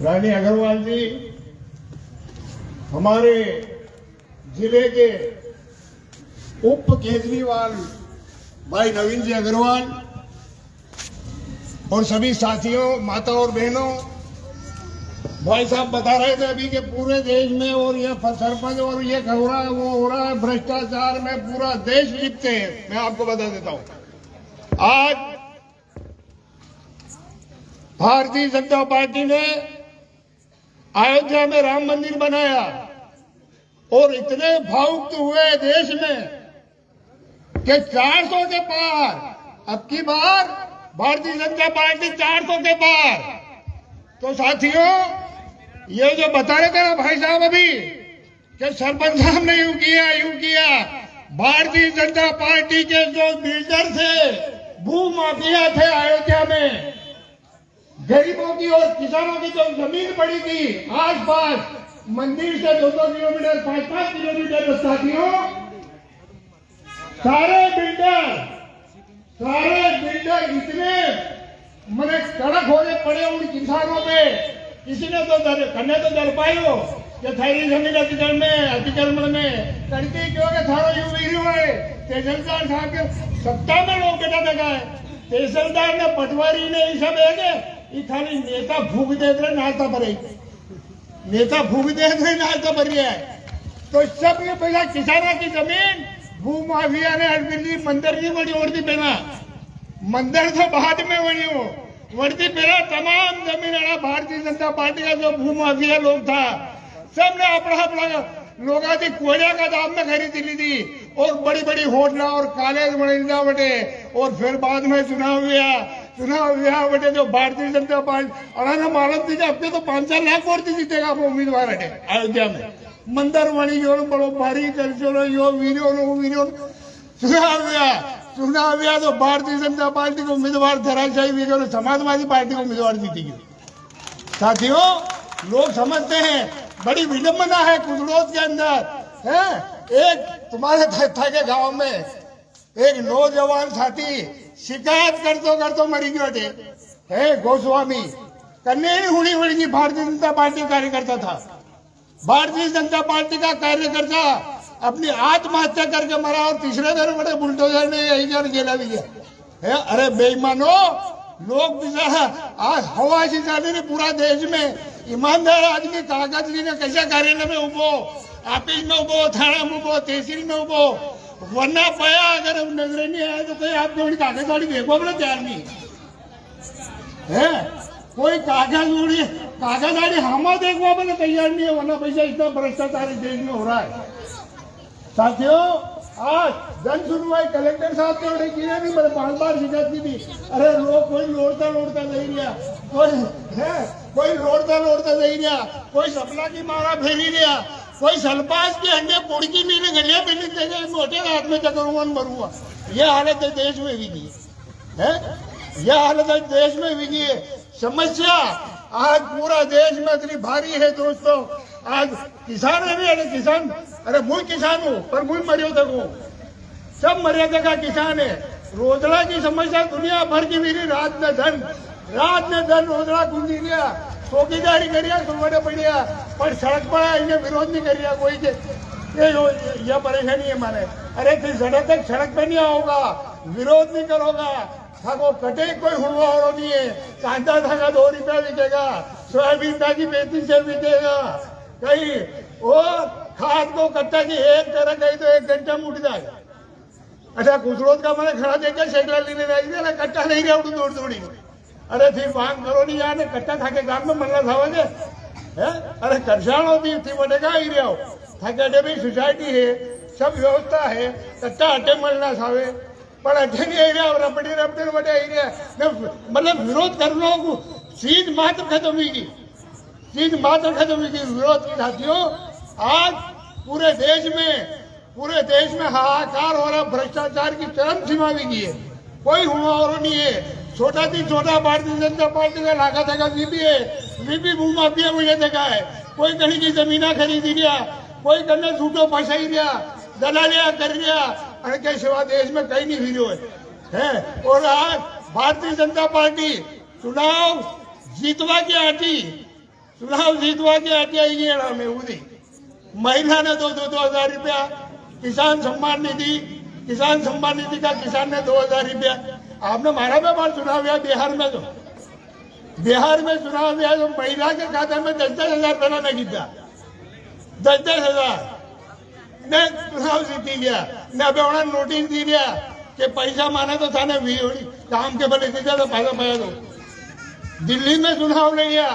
रानी अग्रवाल जी हमारे जिले के उप केजरीवाल भाई नवीन जी अग्रवाल और सभी साथियों, माता और बहनों, भाई साहब बता रहे थे अभी के पूरे देश में और ये सरपंच और ये हो रहा है, वो हो रहा है, भ्रष्टाचार में पूरा देश लिपटे हैं। मैं आपको बता देता हूं, आज भारतीय जनता पार्टी ने अयोध्या में राम मंदिर बनाया और इतने भावुक हुए देश में कि 400 के पार, अब की बार भारतीय जनता पार्टी 400 के पार। तो साथियों, ये जो बता रहे थे ना भाई साहब अभी कि सरपंच साहब ने यूं किया, भारतीय जनता पार्टी के जो बिल्डर थे, भू माफिया थे अयोध्या में, गरीबों की और किसानों की जो जमीन पड़ी थी आसपास मंदिर से 2-2 किलोमीटर, 5-5 किलोमीटर, साथियों सारे बिल्डर इतने मैंने कड़क होने पड़े उन किसानों पे। किसी ने तो दर पायो कि थारी जमीन अतिक्रमण में करके क्यों के थारो यू वीडियो है तहसीलदार साहब के सत्ता में लोग बेटा लगा है, तहसीलदार ने पटवारी ने ये सब है कि खाली नेता भूख दे रहे नाश्ता भरे, नेता भूख दे रहे नाश्ता भर रहा है। तो सब ये पैसा किसानों की जमीन भू माफिया ने हड़पिली मंदिर नहीं बड़ी ओढ़ती पहना, मंदिर तो बाद में बनी हो वर्दी पहला तमाम जमीन भारतीय जनता पार्टी का जो भू माफिया लोग था सबने अपना लोगों की कोयला का दाम में खरीदी ली थी और बड़ी बड़ी होटल और कॉलेज बने बटे और फिर बाद में चुनाव हुआ बटे जो भारतीय जनता पार्टी अड़ा मालूम थी कि अब तो 5-4 लाख वोट जीतेगा वो उम्मीदवार है अयोध्या में मंदिर बनी जो बड़ो भारी कर चलो यो वीडियो चुनाव हुआ तो भारतीय जनता पार्टी को उम्मीदवार धराशायी हुई और समाजवादी पार्टी को उम्मीदवार जीती गई। साथियों, लोग समझते हैं बड़ी विडंबना है कुदरोत के अंदर है। एक तुम्हारे के गांव में एक नौजवान साथी शिकायत करतो मरी गयो है गोस्वामी कन्ने हुई हुई भारतीय जनता पार्टी कार्यकर्ता था, भारतीय जनता पार्टी का कार्यकर्ता अपनी आत्महत्या करके मरा और तीसरे दिन बड़े बुलडोजर ने यही जेला भी गया है। अरे बेईमानो, लोग बेचारा आज हवा से जाने ने पूरा देश में ईमानदार आदमी कागज लेने कैसा कार्यालय में उबो, ऑफिस में उबो, थाना में उबो, तहसील में उबो, वरना पाया अगर नजर नहीं आया तो कोई आप थोड़ी कागज वाली देखो बोले तैयार नहीं है, कोई कागज वाली हम देखो बोले तैयार नहीं है, वरना पैसा इतना भ्रष्टाचार इस देश में हो रहा है। साथियों, आज जन सुनवाई कलेक्टर साहब ने उन्हें किया नहीं, मैंने 5 बार शिकायत की थी। अरे लोग कोई लोड़ता नहीं रहा, कोई लोड़ता नहीं रहा, कोई सपना की मारा फेरी रहा, कोई सलपास के अंडे पुड़की नीले गलिया पे नहीं मोटे हाथ में चकरुवन मरूंगा। ये हालत है देश में भी है, यह हालत है देश में भी है। समस्या आज पूरा देश में इतनी भारी है दोस्तों। आज किसान है भी, अरे मुझ किसान हूँ पर मुझ मर्यादा को सब मर्यादा का किसान है। रोजड़ा की समस्या दुनिया भर की मेरी रात ने धन रोजड़ा गुंजी लिया, चौकीदारी करिया सुनवटे पड़िया पर सड़क पर इन्हें विरोध नहीं करिया कोई के यह परेशानी है माने। अरे फिर सड़क पे नहीं आओगा, विरोध नहीं करोगा, थाको कटे कोई हुआ नहीं है, कांदा थाका 2 रुपया बिकेगा, सोयाबीन थाकी 35 से बिकेगा, कहीं वो खाद को कट्टा की एक तरह गई तो 1 घंटा में उठ जाए। अच्छा कुसरोत का मैंने खड़ा देकर शेकला लेने लगी ना, कट्टा नहीं गया उठ दौड़ी। अरे फिर मांग करो नहीं यार कट्टा थाके गांव में मरना थावे है। अरे करशाण होती थी बटेगा ही रहो थाके भी सोसाइटी है, सब व्यवस्था है, कट्टा अटे मरना थावे पर अटे नहीं रहा, रपटे बटे ही रहा, मतलब विरोध करना सीध मात्र खत्म हुई विरोध की। साथियों, आज पूरे देश में हाहाकार हो रहा, भ्रष्टाचार की चरम सीमा भी की है, कोई हुआ और नहीं है। छोटा थी छोटा भारतीय जनता पार्टी का लागा था वीपी भू माफिया मुझे देखा है, कोई कहीं की जमीना खरीदी लिया, कोई कन्ने छूटो फसाई लिया, दलालिया कर लिया, अरे के सिवा देश में कहीं नहीं वीडियो है। और आज भारतीय जनता पार्टी चुनाव जीतवा की आती चुनाव जीतवा के हटी आएगी हमें उदी महिला ने 2,000 रुपया, किसान सम्मान निधि का किसान ने 2,000 रुपया। आपने मारा में बार चुनाव हुआ बिहार में, तो बिहार में चुनाव हुआ तो महिला के खाते में 10,000 रुपया नहीं गिरा, 10,000 ने चुनाव जीती गया। ने अभी उन्होंने नोटिस दी गया कि पैसा माने तो था ने काम के बले दीजिए तो पैसा पाया। तो दिल्ली में चुनाव लड़िया,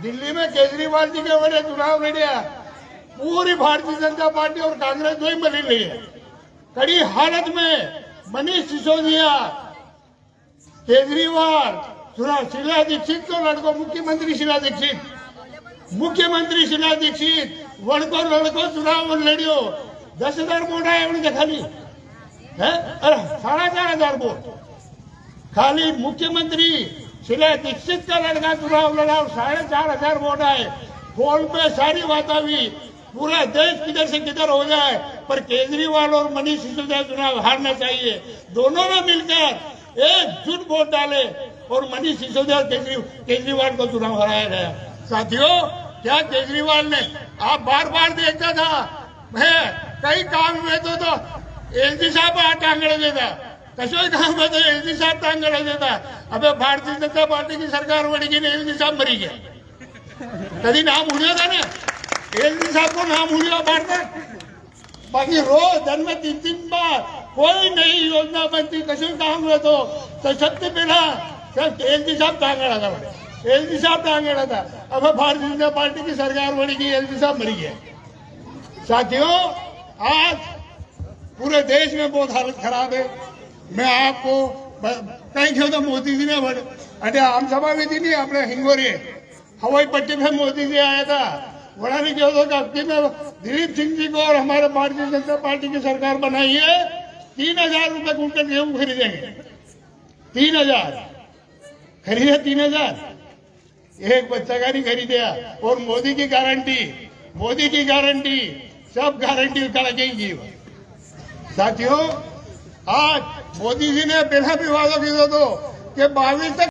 दिल्ली में केजरीवाल जी के बड़े चुनाव लड़िया, पूरी भारतीय जनता पार्टी और कांग्रेस दो ही मिली रही है। कड़ी हालत में मनीष सिसोदिया, केजरीवाल, शीला दीक्षित को लड़को मुख्यमंत्री शीला दीक्षित वड़को लड़को चुनाव लड़ियो। 10,000 वोट आए उन्हें खाली है, अरे 4,500 वोट खाली मुख्यमंत्री शीला दीक्षित का लड़का चुनाव लड़ा और 4,500 वोट आए। फोन पे सारी बात हुई, पूरा देश किधर से किधर हो जाए पर केजरीवाल और मनीष सिसोदिया चुनाव हारना चाहिए। दोनों ने मिलकर एकजुट वोट डाले और मनीष सिसोदिया केजरीवाल को चुनाव हराया गया। साथियों, क्या केजरीवाल ने, आप बार बार देखता था मैं कई काम हुए तो एलजी साहब टांगड़े देता, कसोई काम हुए तो एलजी साहब टांगड़े देता। अबे भारतीय जनता पार्टी की सरकार बड़ी गई, एलजी साहब मरी गया। कभी नाम उड़िया था ना, एलजी साहब को नाम उड़िया बांटता। बाकी रोज दिन में 3-3 बार कोई नई योजना बनती, कसोई काम हुए तो सबसे पहला एलजी साहब टांगड़ा था, एलजी साहब टांगड़ा था। अब भारतीय जनता पार्टी की सरकार बनी गई, एलजी साहब मरी गया। साथियों, आज पूरे देश में बहुत हालत खराब है। मैं आपको कहीं क्यों तो मोदी जी ने अरे आम सभा में थी नहीं अपने हिंगोरी हवाई पट्टी पे मोदी जी आया था। बड़ा नहीं क्यों तो हफ्ते में दिलीप सिंह जी को और हमारे भारतीय जनता पार्टी की सरकार बनाई है 3,000 रुपए कुंटल गेहूं खरीदेंगे। 3,000 खरीदे, 3,000 एक बच्चा का नहीं खरीदा। और मोदी की गारंटी सब गारंटी कड़केगी। साथियों, आज मोदी जी ने बिना विवादों की तो कि 22 तक